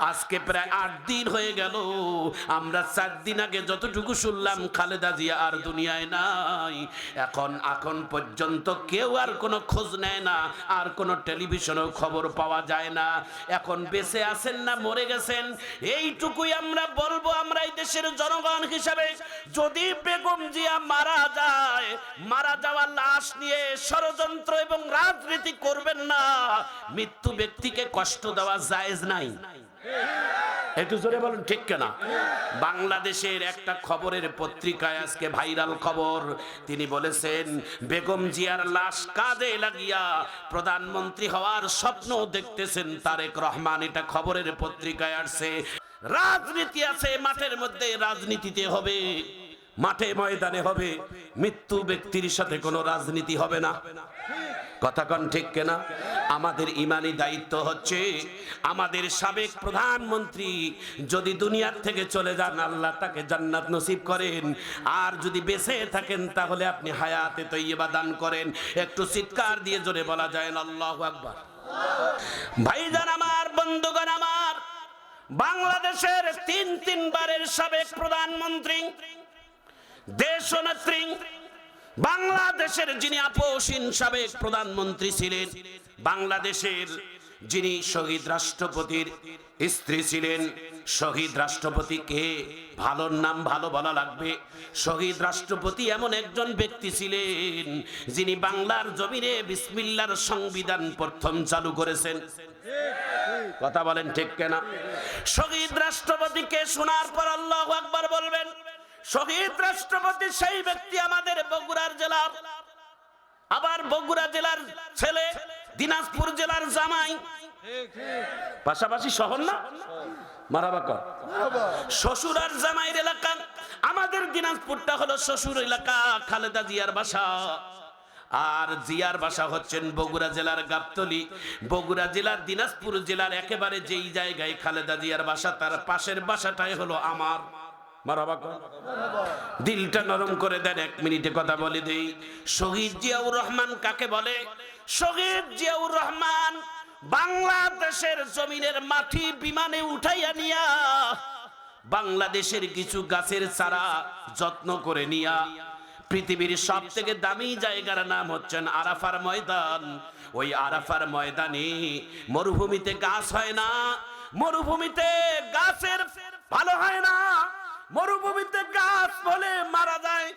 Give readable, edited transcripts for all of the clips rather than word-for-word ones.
আজকে প্রায় 8 দিন হয়ে গেল, আমরা 4 দিন আগে যতটুকু শুনলাম খালেদা জিয়া আর দুনিয়ায় নাই। এখন পর্যন্ত কেউ আর কোনো খোঁজ নেয় না, আর কোনো টেলিভিশনেও খবর পাওয়া যায় না। এখন বেঁচে আছেন না মরে গেছেন এইটুকুই আমরা বলবো। আমরা এই দেশের জনগণ হিসাবে, যদি বেগম জিয়া মারা যায়, মারা যাওয়ার লাশ নিয়ে ষড়যন্ত্র এবং রাজনীতি করবেন না। মৃত্যু ব্যক্তিকে কষ্ট দেওয়া জায়েজ নাই। একটু জোরে বলুন ঠিক কিনা? বাংলাদেশের একটা খবরের পত্রিকায় আজকে ভাইরাল খবর, তিনি বলেছেন বেগম জিয়ার লাশ কাঁধে লাগিয়া প্রধানমন্ত্রী হওয়ার স্বপ্ন দেখতেছেন তারেক রহমান। এটা খবরের পত্রিকায় আসছে। রাজনীতি আছে মাঠের মধ্যে, রাজনীতিতে হবে, মাঠে ময়দানে হবে, মৃত্যু ব্যক্তির সাথে কোনো রাজনীতি হবে না। কথা কন ঠিক কিনা? আমাদের ইমানি দায়িত্ব হচ্ছে, আমাদের সাবেক প্রধানমন্ত্রী যদি দুনিয়ার থেকে চলে যান, আল্লাহ তাকে জান্নাত নসিব করেন, আর যদি বেঁচে থাকেন তাহলে আপনি হায়াতে তৈয়বা দান করেন। একটু চিৎকার দিয়ে জোরে বলা যায় না আল্লাহু আকবার। ভাইজান আমার, বন্ধুগণ আমার, বাংলাদেশের তিনবারের সাবেক প্রধানমন্ত্রী, দেশনেত্রী, বাংলাদেশের যিনি আপসহীন সাবেক প্রধানমন্ত্রী ছিলেন, বাংলাদেশের যিনি শহীদ রাষ্ট্রপতির স্ত্রী ছিলেন। শহীদ রাষ্ট্রপতিকে ভালোর নাম ভালো বলা লাগবে। শহীদ রাষ্ট্রপতি এমন একজন ব্যক্তি ছিলেন যিনি বাংলার জমিনে বিসমিল্লাহর সংবিধান প্রথম চালু করেছেন। কথা বলেন ঠিক কিনা? শহীদ রাষ্ট্রপতিকে শোনার পর আল্লাহু আকবার বলবেন। শহীদ রাষ্ট্রপতি সেই ব্যক্তি আমাদের বগুড়ার জেলার, আবার বগুড়া জেলার ছেলে, দিনাজপুর জেলার জামাই, পাশাপাশি শহর না, মারাবাকা শ্বশুর আর জামাইয়ের এলাকা। আমাদের দিনাজপুরটা হলো শ্বশুর এলাকা, খালেদা জিয়ার বাসা। আর জিয়ার বাসা হচ্ছেন বগুড়া জেলার গাবতলী। বগুড়া জেলার দিনাজপুর জেলার একেবারে যেই জায়গায় খালেদা জিয়ার বাসা, তার পাশের বাসাটাই হলো আমার। দিলটা নরম করে দেন, 1 মিনিটে কথা বলে দেই। শহীদ জিয়াউর রহমান কাকে বলে? শহীদ জিয়াউর রহমান বাংলাদেশের জমিনের মাটি বিমানে উঠাইয়া নিয়া বাংলাদেশের কিছু গাছের চারা যত্ন করে নিয়া পৃথিবীর সব থেকে দামি জায়গার নাম হচ্ছেন আরাফার ময়দান। ওই আরাফার ময়দানে মরুভূমিতে গাছ হয় না, মরুভূমিতে গাছের ভালো হয় না, মরুভূমিতে গাছ বলে মারা যায়।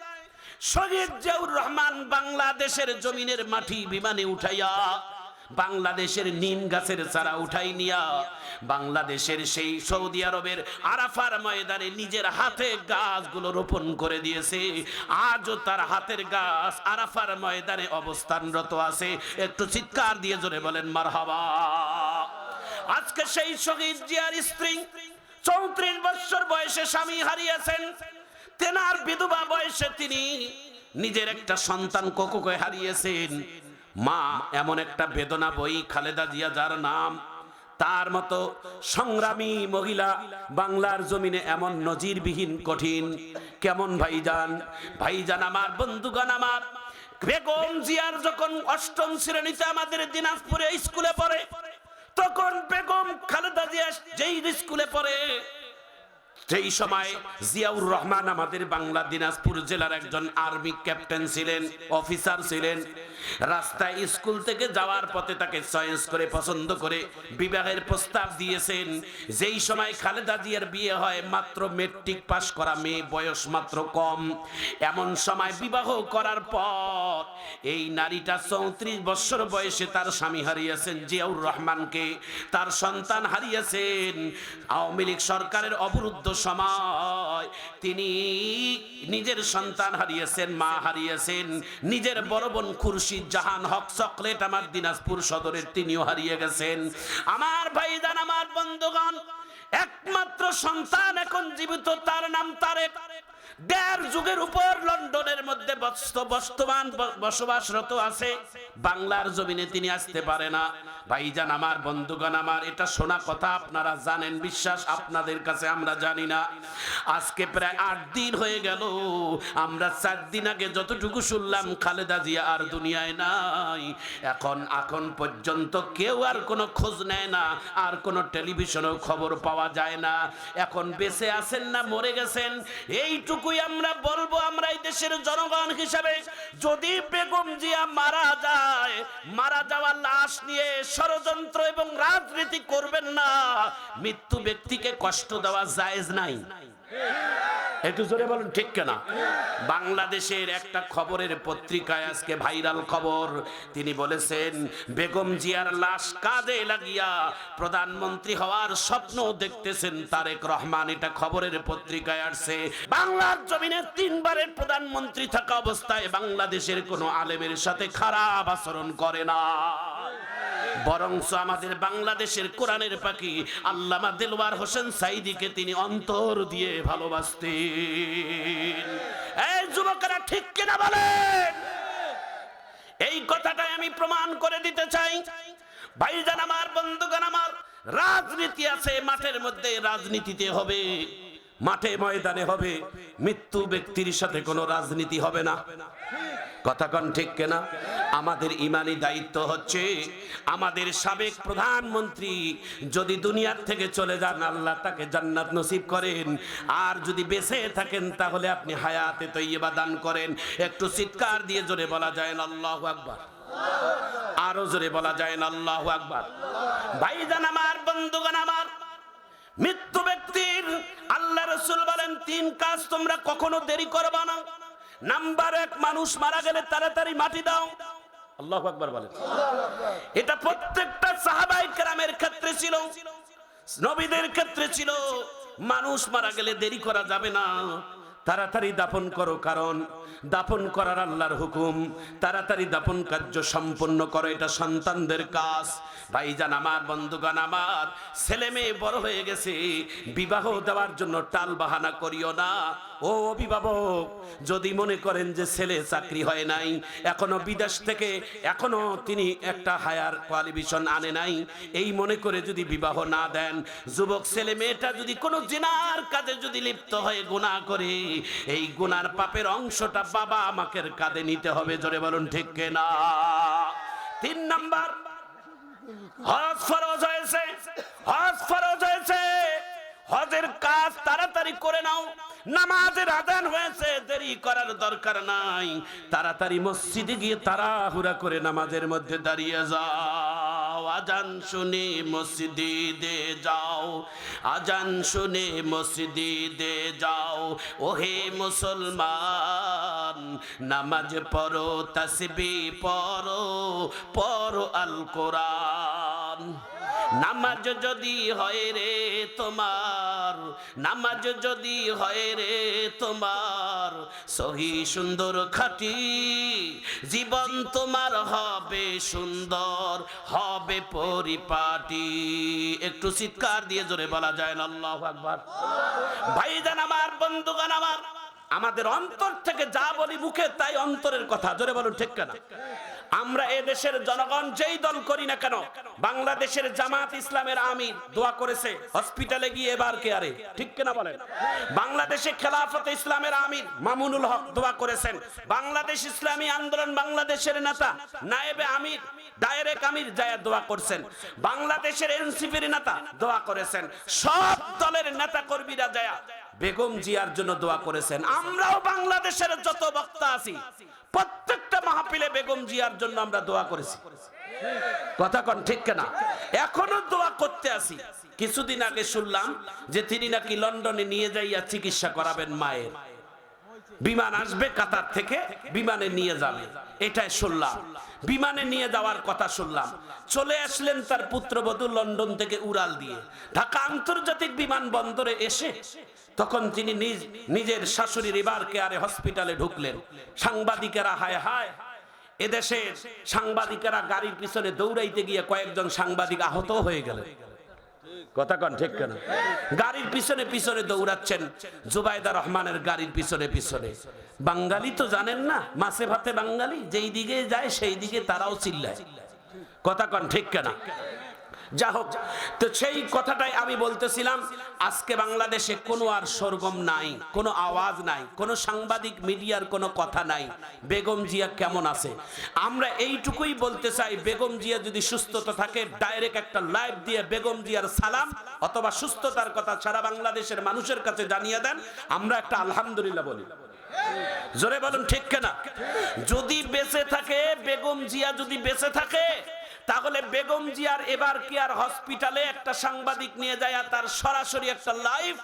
শহীদ জিয়াউর রহমান বাংলাদেশের জমিনের মাটি বিমানে উঠাইয়া, বাংলাদেশের নিম গাছের চারা উঠাই নিয়া বাংলাদেশের সেই সৌদি আরবের আরাফার ময়দানে নিজের হাতে গাছগুলো রোপণ করে দিয়েছে। আজও তার হাতের গাছ আরাফার ময়দানে অবস্থানরত আছে। একটু চিৎকার দিয়ে জোরে বলেন মারহাবা। আজকে সেই শহীদ জিয়ার স্ত্রী 34 বছর বয়সে স্বামী হারিয়েছেন। তেনার বিধবা বয়সে তিনি নিজের একটা সন্তান কোকোকে হারিয়েছেন। মা এমন একটা বেদনা বই, খালেদা জিয়া যার নাম, তার মতো সংগ্রামী মহিলা বাংলার জমিনে এমন নজিরবিহীন কঠিন। কেমন ভাইজান আমার, বন্ধুগণ আমার, বেগম জিয়ার যখন 8ম শ্রেণীতে আমাদের দিনাজপুরে স্কুলে পড়ে, তখন বেগম খালেদা জিয়া যেই স্কুলে পড়ে, সেই সময় জিয়াউর রহমান আমাদের বাংলা দিনাজপুর জেলার একজন আর্মি ক্যাপ্টেন ছিলেন, অফিসার ছিলেন। রাস্তায় স্কুল থেকে যাওয়ার পথে তাকে চয়েস করে, পছন্দ করে বিবাহের প্রস্তাব দিয়েছেন। যেই সময় খালেদা জিয়ার বিয়ে হয়, মাত্র মেট্রিক পাস করা মেয়ে, বয়স মাত্র কম। এমন সময় বিবাহ করার পর এই নারীটা 34 বছর বয়সে তার স্বামী হারিয়েছেন জিয়াউর রহমানকে, তার সন্তান হারিয়েছেন। আওয়ামী লীগ সরকারের অবরুদ্ধ সময় তিনি নিজের সন্তান হারিয়েছেন, মা হারিয়েছেন, নিজের বড় বোন খুরশিদ জাহান হক চকলেট আমার দিনাজপুর সদরের, তিনিও হারিয়ে গেছেন। আমার ভাইজান, আমার বন্ধুগণ, একমাত্র সন্তান এখন জীবিত, তার নাম তারেক। দেড় যুগের উপর লন্ডনের মধ্যে বর্তমান বসবাসরত আছে, বাংলার জমিনে তিনি আসতে পারে না। ভাইজান আমার, বন্ধুগণ আমার, এটা শোনা কথা আপনারা জানেন, বিশ্বাস আপনাদের কাছে আমরা জানি না। আজকে প্রায় 8 দিন হয়ে গেল, আমরা 4 দিন আগে যতটুকু শুনলাম খালেদা জিয়া আর দুনিয়ায় নাই। এখন পর্যন্ত কেউ আর কোনো খোঁজ নেয় না, আর কোনো টেলিভিশনেও খবর পাওয়া যায় না। এখন বেঁচে আছেন না মরে গেছেন, এইটুকুই আমরা বলবো। আমরা এই দেশের জনগণ হিসাবে, যদি বেগম জিয়া মারা যায়, মারা যাওয়ার লাশ নিয়ে ষড়যন্ত্র এবং রাজনীতি করবেন না। মৃত্যু ব্যক্তিকে কষ্ট দেওয়া জায়েজ নাই। একটু জোরে বলুন ঠিক কিনা? বাংলাদেশের একটা খবরের পত্রিকায় আজকে ভাইরাল খবর, তিনি বলেছেন বেগম জিয়ার লাশ কাঁধে লাগিয়া প্রধানমন্ত্রী হওয়ার স্বপ্ন দেখতেছেন তারেক রহমান। এটা খবরের পত্রিকায় আসছে। বাংলার জমিনে 3 বারের প্রধানমন্ত্রী থাকা অবস্থায় বাংলাদেশের কোনো আলেমের সাথে খারাপ আচরণ করে না, বরঞ্চ আমাদের বাংলাদেশের কোরআনের পাখি আল্লামা দেলওয়ার হোসেন সাইদিকে তিনি অন্তর দিয়ে ভালোবাসতেন। এই যুবকেরা ঠিক কিনা বলেন? এই কথাটাই আমি প্রমাণ করে দিতে চাই। ভাইজান আমার, বন্ধুগণ আমার, রাজনীতি আছে মাঠের মধ্যে, রাজনীতিতে হবে, মাঠে ময়দানে হবে। মৃত্যু ব্যক্তির সাথে কোনো রাজনীতি হবে না। কথা কন ঠিক কিনা? আমাদের ইমানি দায়িত্ব হচ্ছে, আমাদের সাবেক প্রধানমন্ত্রী যদি দুনিয়ার থেকে চলে যান, আল্লাহ তাকে জান্নাত নসিব করেন, আর যদি বেঁচে থাকেন তাহলে আপনি হায়াতে তৈয়বা দান করেন। একটু চিৎকার দিয়ে জোরে বলা যায় না আল্লাহু আকবার? আরো জোরে বলা যায় না আল্লাহু আকবার? ভাইজান আমার, বন্ধুগণ আমার, মৃত্যু ব্যক্তির আল্লাহ রাসূল বলেন 3 কাজ তোমরা কখনো দেরি করবে না। নাম্বার 1, মানুষ মারা গেলে তাড়াতাড়ি মাটি দাও। আল্লাহু আকবার বলেন। এটা প্রত্যেকটা সাহাবায়ে কেরামের ক্ষেত্রে ছিল, নবীদের ক্ষেত্রে ছিল। মানুষ মারা গেলে দেরি করা যাবে না, তাড়াতাড়ি দাফন করো, কারণ দাফন করার আল্লাহর হুকুম। তাড়াতাড়ি দাফন কার্য সম্পন্ন করো, এটা সন্তানদের কাজ। ভাইজান আমার, বন্ধুগণ আমার, ছেলে মেয়ে বড় হয়ে গেছে, বিবাহ দেওয়ার জন্য টাল বাহানা করিও না। ও অভিভাবক, যদি মনে করেন যে ছেলে চাকরি হয় নাই, এখনো বিদেশ থেকে এখনো তিনি একটা হায়ার কোয়ালিফিকেশন আনে নাই, এই মনে করে যদি বিবাহ না দেন, যুবক ছেলে মেয়েটা যদি কোনো জিনার কাজে যদি লিপ্ত হয়ে গুনাহ করে, এই গুনার পাপের অংশটা বাবা আমাকে কাঁধে নিতে হবে। জোরে বলুন ঠিক কিনা? 3 নাম্বার, হজ ফরজ হয়েছে, হজ ফরজ হয়েছে, হজের কাজ তাড়াতাড়ি করে নাও। নামাজের আযান হয়েছে, দেরি করার দরকার নাই, তাড়াতাড়ি মসজিদে গিয়ে তাড়াহুড়া করে নামাজের মধ্যে দাঁড়িয়ে যাও। আযান শুনে মসজিদে যাও, আযান শুনে মসজিদে যাও। ওহে মুসলমান, নামাজ পড়ো, তাসবিহ পড়ো, পড়ো আল কোরআন। নামাজ যদি হয় রে তোমার, নামাজ যদি হয় রে তোমার, সহি সুন্দর খাঁটি, জীবন তোমার হবে সুন্দর, হবে পরিপাটি। একটু চিৎকার দিয়ে জোরে বলা যায় না আল্লাহু আকবার? ভাইজান আমার, বন্ধুগণ আমার, আমাদের অন্তর থেকে যা বলি মুখে তাই অন্তরের কথা। জোরে বলুন ঠিক কিনা? আমরা এ দেশের জনগণ যেই দল করি না কেন, বাংলাদেশের জামাত ইসলামের আমির দোয়া করেছে হসপিটালে গিয়ে এবার কেয়ারে, ঠিক কিনা বলেন? বাংলাদেশে খেলাফতে ইসলামের আমির মামুনুল হক দোয়া করেছেন। বাংলাদেশ ইসলামী আন্দোলন বাংলাদেশের নেতা নায়েবে আমির, ডাইরেক্ট আমির যায় দোয়া করছেন। বাংলাদেশের এনসিপির নেতা দোয়া করেছেন। সব দলের নেতা কর্মীরা যায় বেগম জিয়ার জন্য দোয়া করেছেন। আমরাও বাংলাদেশের যত বক্তা আছি প্রত্যেকটা মাহফিলে বেগম জিয়ার জন্য আমরা দোয়া করেছি। কথা কোন ঠিক কিনা? এখনো দোয়া করতে আছি। কিছুদিন আগে শুনলাম যে তিনি নাকি লন্ডনে নিয়ে যাইয়া চিকিৎসা করাবেন মায়ের। বিমান আসবে কাতার থেকে, বিমানে নিয়ে যাবে, এটাই শুনলাম। বিমানে নিয়ে যাওয়ার কথা শুনলাম। চলে আসলেন তার পুত্রবধূ লন্ডন থেকে উড়াল দিয়ে ঢাকা আন্তর্জাতিক বিমানবন্দরে এসে তখন তিনি নিজের শাশুড়ির এবার কেয়ারে হসপিটালে ঢুকলেন। সাংবাদিকেরা হায় হায়, এদেশের সাংবাদিকেরা গাড়ির পিছনে দৌড়াইতে গিয়ে কয়েকজন সাংবাদিক আহত হয়ে গেলেন। কথা কন ঠিক কেন? গাড়ির পিছনে পিছনে দৌড়াচ্ছেন, জুবাইদা রহমানের গাড়ির পিছনে পিছনে। বাঙালি তো জানেন না, মাছে ভাতে বাঙালি, যেই দিকে যায় সেই দিকে তারাও চিল্লায়। কথা কন ঠিক কেন? যা হোক, তো সেই কথাটাই আমি বলতেছিলাম, আজকে বাংলাদেশে কোনো আর সরগম নাই, কোনো আওয়াজ নাই, কোনো সাংবাদিক মিডিয়ার কোনো কথা নাই। বেগম জিয়া কেমন আছে? আমরা এইটুকুই বলতে চাই, বেগম জিয়া যদি সুস্থতা থাকে, ডাইরেক্ট একটা লাইভ দিয়ে বেগম জিয়ার সালাম অথবা সুস্থতার কথা সারা বাংলাদেশের মানুষের কাছে জানিয়ে দেন, আমরা একটা আলহামদুলিল্লাহ বলি। জোরে বলুন ঠিক কিনা? যদি বেঁচে থাকে, বেগম জিয়া যদি বেঁচে থাকে, তাহলে বেগম জিয়ার এবার কেয়ার হসপিটালে একটা সাংবাদিক নিয়ে যায়, তার সরাসরি একটা লাইভ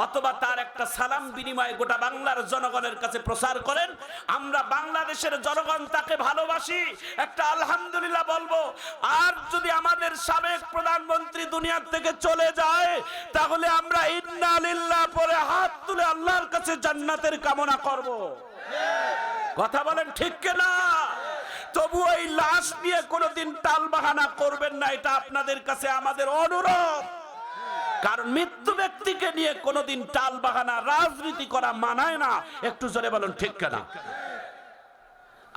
অথবা তার একটা সালাম বিনিময়ে গোটা বাংলার জনগণের কাছে প্রচার করেন। আমরা বাংলাদেশের জনগণ তাকে ভালোবাসি, একটা আলহামদুলিল্লাহ বলবো। আর যদি আমাদের সাবেক প্রধানমন্ত্রী দুনিয়ার থেকে চলে যায়, তাহলে আমরা ইন্না লিল্লাহ পরে হাত তুলে আল্লাহর কাছে জান্নাতের কামনা করব। কথা বলেন ঠিক কিনা? তবু এই লাশ নিয়ে কোনোদিন টাল বাহানা করবেন না, এটা আপনাদের কাছে আমাদের অনুরোধ। কারণ মৃত্যু ব্যক্তিকে নিয়ে কোনোদিন টাল বাহানা রাজনীতি করা মানায় না। একটু জোরে বলুন ঠিক কিনা?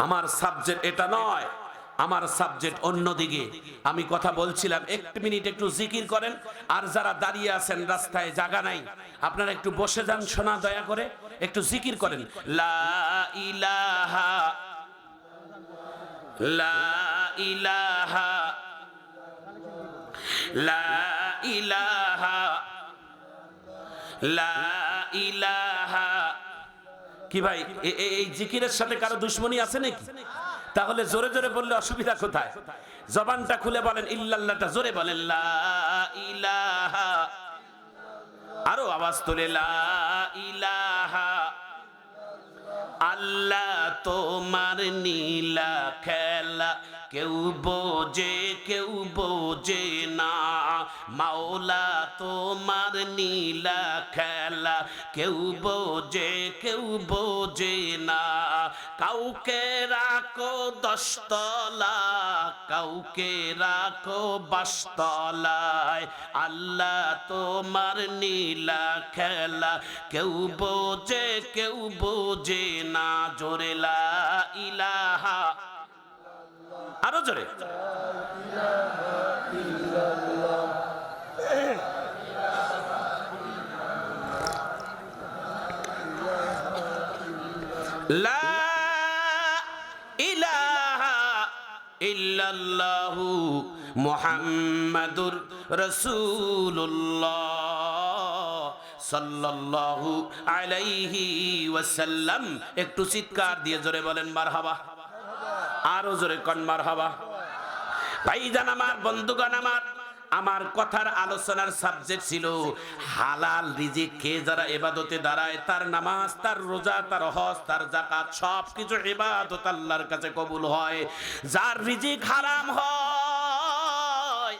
আমার সাবজেক্ট এটা নয়, আমার সাবজেক্ট অন্যদিকে। আমি কথা বলছিলাম, এক মিনিট একটু জিকির করেন। আর যারা দাঁড়িয়ে আছেন রাস্তায়, জায়গা নাই, আপনারা একটু বসে যান, শোনা দয়া করে একটু জিকির করেন। লা ইলাহা লা ইলাহা লা ইলাহা লা ইলাহা। কি ভাই, এই জিকিরের সাথে কারো দুশ্মনী আছে নাকি? তাহলে জোরে জোরে বললে অসুবিধা কোথায়? জবানটা খুলে বলেন, ইল্লাল্লাহটা জোরে বলেন, লা ইলাহা। আরো আওয়াজ তোলে, লা ইলাহা। আল্লাহ তোমার নীলা খেলা কেউ বোঝে না। মাওলা তোমার নীলা খেলা কেউ বোঝে না। কাউকে রাখো 10 তলা, কাউকে রাখো 22 তলায়। আল্লাহ তোমার নীলা খেলা কেউ বোঝে না। জোরে লা ইলাহা, আরো জোরে। লা ইলাহা ইল্লাল্লাহু মুহাম্মাদুর রাসূলুল্লাহ সাল্লাল্লাহু আলাইহি ওয়াসাল্লাম। একটু চিৎকার দিয়ে জোরে বলেন মারহাবা। আরো জোরে কন মারহাবা। ভাইজান আমার, বন্ধুগণ আমার কথার আলোচনার সাবজেক্ট ছিল হালাল রিজিক খেয়ে যারা ইবাদতে দাঁড়ায়, তার নামাজ, তার রোজা, তার হজ, তার যাকাত সবকিছু ইবাদত আল্লাহর কাছে কবুল হয়। যার রিজিক হারাম হয়,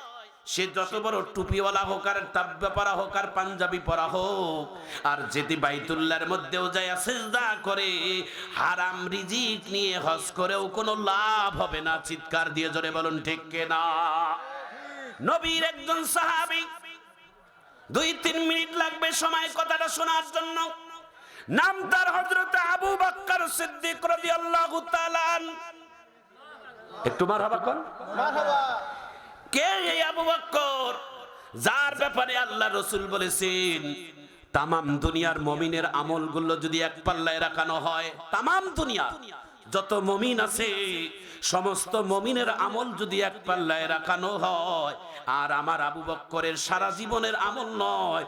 সে যত বড় টুপিওয়ালা হোক, আর তাব্বা পরা হোক, আর পাঞ্জাবি পরা হোক, আর যদি বাইতুল্লাহর মধ্যেও যায় সিজদা করে, হারাম রিজিক নিয়ে হজ করেও কোনো লাভ হবে না। চিৎকার দিয়ে জোরে বলুন ঠিক কিনা? নবীর একজন সাহাবী, 2-3 মিনিট লাগবে সময় কথাটা শোনার জন্য। নাম তার হযরত আবু বকর সিদ্দিক রাদিয়াল্লাহু তাআলা। একটু মারহাবা কোন? মারহাবা। কে এই আবু বকর, যার ব্যাপারে আল্লাহ রাসূল বলেছেন তামাম দুনিয়ার মুমিনের আমলগুলো যদি এক পাল্লায় রাখানো হয়, তামাম দুনিয়া যত মুমিন আছে সমস্ত মুমিনের আমল যদি এক পাল্লায় রাখানো হয়, আর আমার আবু বকরের সারা জীবনের আমল নয়,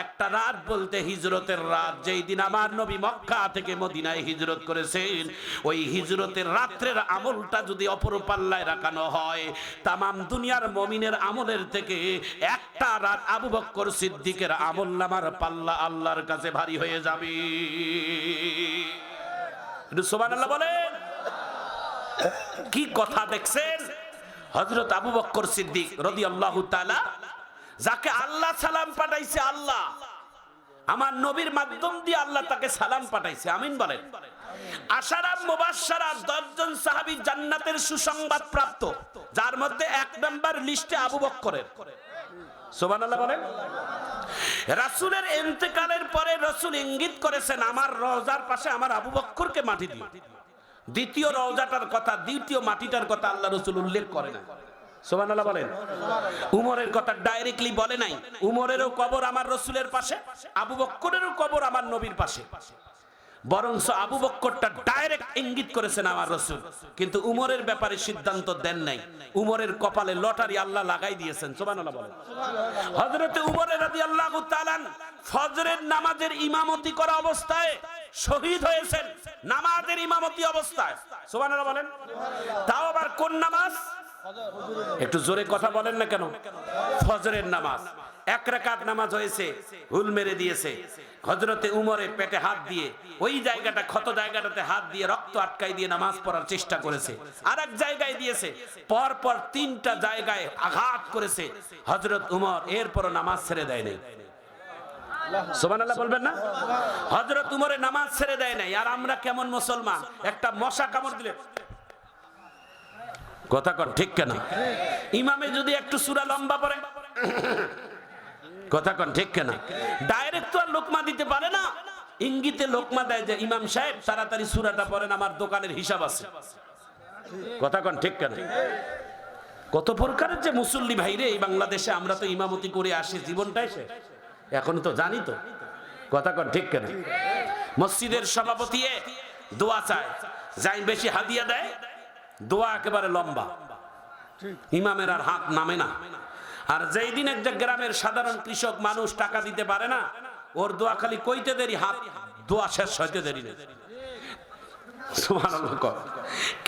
একটা রাত বলতে হিজরতের রাত, যেই দিন আমার নবী মক্কা থেকে মদিনায় হিজরত করেছেন, ওই হিজরতের রাত্রের আমলটা যদি অপর পাল্লায় রাখানো হয়, তামাম দুনিয়ার মুমিনের আমলের থেকে একটা রাত আবু বকর সিদ্দিকের আমল নামার পাল্লা আল্লাহর কাছে ভারী হয়ে যাবে। সুবহানাল্লাহ বলেন। কি কথা দেখছেন? হযরত আবু বকর সিদ্দিক রাদিয়াল্লাহু তাআলা, যাকে আল্লাহ সালাম পাঠাইছে, আল্লাহ আমার নবীর মাধ্যম দিয়ে আল্লাহ তাকে সালাম পাঠাইছে। আমিন বলেন। আশারা মুবাশশারা 10 জন সাহাবী জান্নাতের সুসংবাদ প্রাপ্ত, যার মধ্যে 1 নম্বর লিস্টে আবু বকরের। সুবহানাল্লাহ বলেন। রাসূলের ইন্তেকালের পরে রাসূল ইঙ্গিত করেছেন আমার রওজার পাশে আমার আবু বকরকে মাটি দিও। দ্বিতীয় রওজাটার কথা, দ্বিতীয় মাটিটার কথা আল্লাহ রাসূল উল্লেখ করে না। সুবহানাল্লাহ বলেন। উমরের কথা ডাইরেক্টলি বলে নাই, উমরেরও কবর আমার রাসূলের পাশে, আবু বকরেরও কবর আমার নবীর পাশে। বরঞ্চ আবু বকরটা ডাইরেক্ট ইঙ্গিত করেছেন আমার রাসূল, কিন্তু উমরের ব্যাপারে সিদ্ধান্ত দেন নাই। উমরের কপালে লটারি আল্লাহ লাগাই দিয়েছেন। সুবহানাল্লাহ বলেন। হযরতে উমর রাদিয়াল্লাহু তাআলা ফজরের নামাজের ইমামতি করা অবস্থায় শহীদ হয়েছেন, নামাজের ইমামতি অবস্থায়। সুবহানাল্লাহ বলেন। তাও আবার কোন নামাজ? একটু জোরে কথা বলেন না কেন? ফজরের নামাজ। এক রাকাত নামাজ হয়েছে, হুল মেরে দিয়েছে। হযরতে উমরে পেটে হাত দিয়ে ওই জায়গাটা, ক্ষত জায়গাটাতে হাত দিয়ে রক্ত আটকাই দিয়ে নামাজ পড়ার চেষ্টা করেছে। আর এক জায়গায় দিয়েছে, পর পর 3টা জায়গায় আঘাত করেছে হযরত উমর, এরপর নামাজ ছেড়ে দেয় নাই। সুবহানাল্লাহ বলবেন না? হযরত উমরে নামাজ ছেড়ে দেয় নাই। আর আমরা কেমন মুসলমান, একটা মশা কামড় দিলে কথা কন ঠিক কেন? ইমামে যদি একটু সূরা লম্বা পড়ে, কথা কন ঠিক কেন? ডাইরেক্ট তো আর লোকমা দিতে পারে না, ইঙ্গিতে লোকমা দেয় যে ইমাম সাহেব তাড়াতাড়ি সূরাটা পড়েন, আমার দোকানের হিসাব আছে। কথা কন ঠিক কেন? কত প্রকারের যে মুসল্লি ভাইরে এই বাংলাদেশে, আমরা তো ইমামতি করে আসি জীবনটাই শেষ, এখন তো জানি তো। কথা কন ঠিক কেন? মসজিদের সভাপতি দোয়া চায়, যাই বেশি হাদিয়া দেয়, দোয়া একেবারে লম্বা, ইমামের আর হাত নামে না। আর যেই দিন একটা গ্রামের সাধারণ কৃষক মানুষ টাকা দিতে পারে না, ওর দোয়া খালি কইতে দেরি, হাত দোয়া শেষ হইতে দেরি নেই। সুবহানাল্লাহ।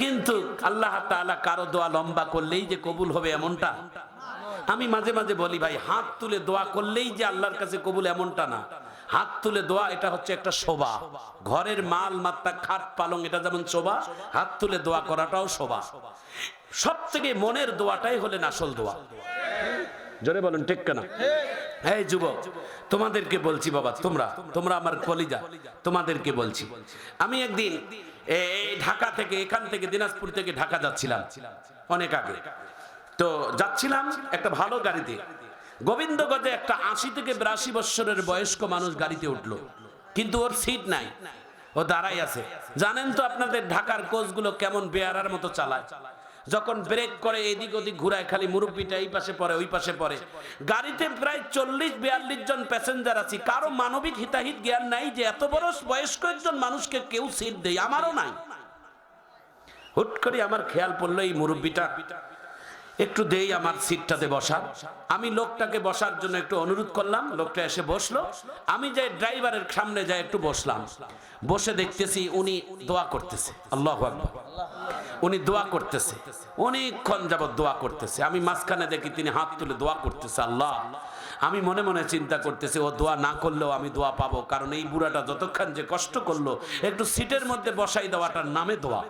কিন্তু আল্লাহ তাআলা কারো দোয়া লম্বা করলেই যে কবুল হবে এমনটা। আমি মাঝে মাঝে বলি ভাই, হাত তুলে দোয়া করলেই যে আল্লাহর কাছে কবুল এমনটা না। হাত তুলে দোয়া এটা হচ্ছে একটা শোভা। ঘরের মাল মাত্রা, খাট পালং, এটা যেমন শোভা, হাত তুলে দোয়া করাটাও শোভা। সব থেকে মনের দোয়াটাই হলেন আসল দোয়া। জোরে বলুন ঠিক কেনা? এই যুবক, তোমাদেরকে বলছি বাবা, তোমরা আমার কলিজা, তোমাদেরকে বলছি। আমি একদিন এই ঢাকা থেকে, এখান থেকে দিনাজপুর থেকে ঢাকা যাচ্ছিলাম অনেক আগে। তো যাচ্ছিলাম একটা ভালো গাড়িতে, গোবিন্দগঞ্জে একটা 80 থেকে 82 বছরের বয়স্ক মানুষ গাড়িতে উঠলো, কিন্তু ওর সিট নাই, ও দাঁড়াই আছে। জানেন তো আপনাদের ঢাকার কোচগুলো কেমন বেয়ারার মতো চালায়, যখন ব্রেক করে এদিক ওদিক ঘুরায়, খালি মুরব্বিটা এই পাশে পড়ে ওই পাশে পড়ে। গাড়িতে প্রায় 40-42 জন প্যাসেঞ্জার আছি, কারো মানবিক হিতাহিত জ্ঞান নাই যে এত বড় বয়স্ক একজন মানুষকে কেউ সিট দেয়, আমারও নাই। হুট করে আমার খেয়াল পড়লো এই মুরব্বিটা একটু দেই আমার সিটটাতে বসার। আমি লোকটাকে বসার জন্য একটু অনুরোধ করলাম, লোকটা এসে বসলো। আমি যে ড্রাইভারের সামনে যাই একটু বসলাম, বসে দেখতেছি উনি দোয়া করতেছে। আল্লাহু আকবার। উনি দোয়া করতেছে, অনেকক্ষণ যাবত দোয়া করতেছে। আমি মাঝখানে দেখি তিনি হাত তুলে দোয়া করতেছে। আল্লাহ, আমি মনে মনে চিন্তা করতেছি ও দোয়া না করলেও আমি দোয়া পাবো, কারণ এই বুড়াটা যতক্ষণ যে কষ্ট করলো, একটু সিটের মধ্যে বসাই দেওয়াটার নামে দোয়া।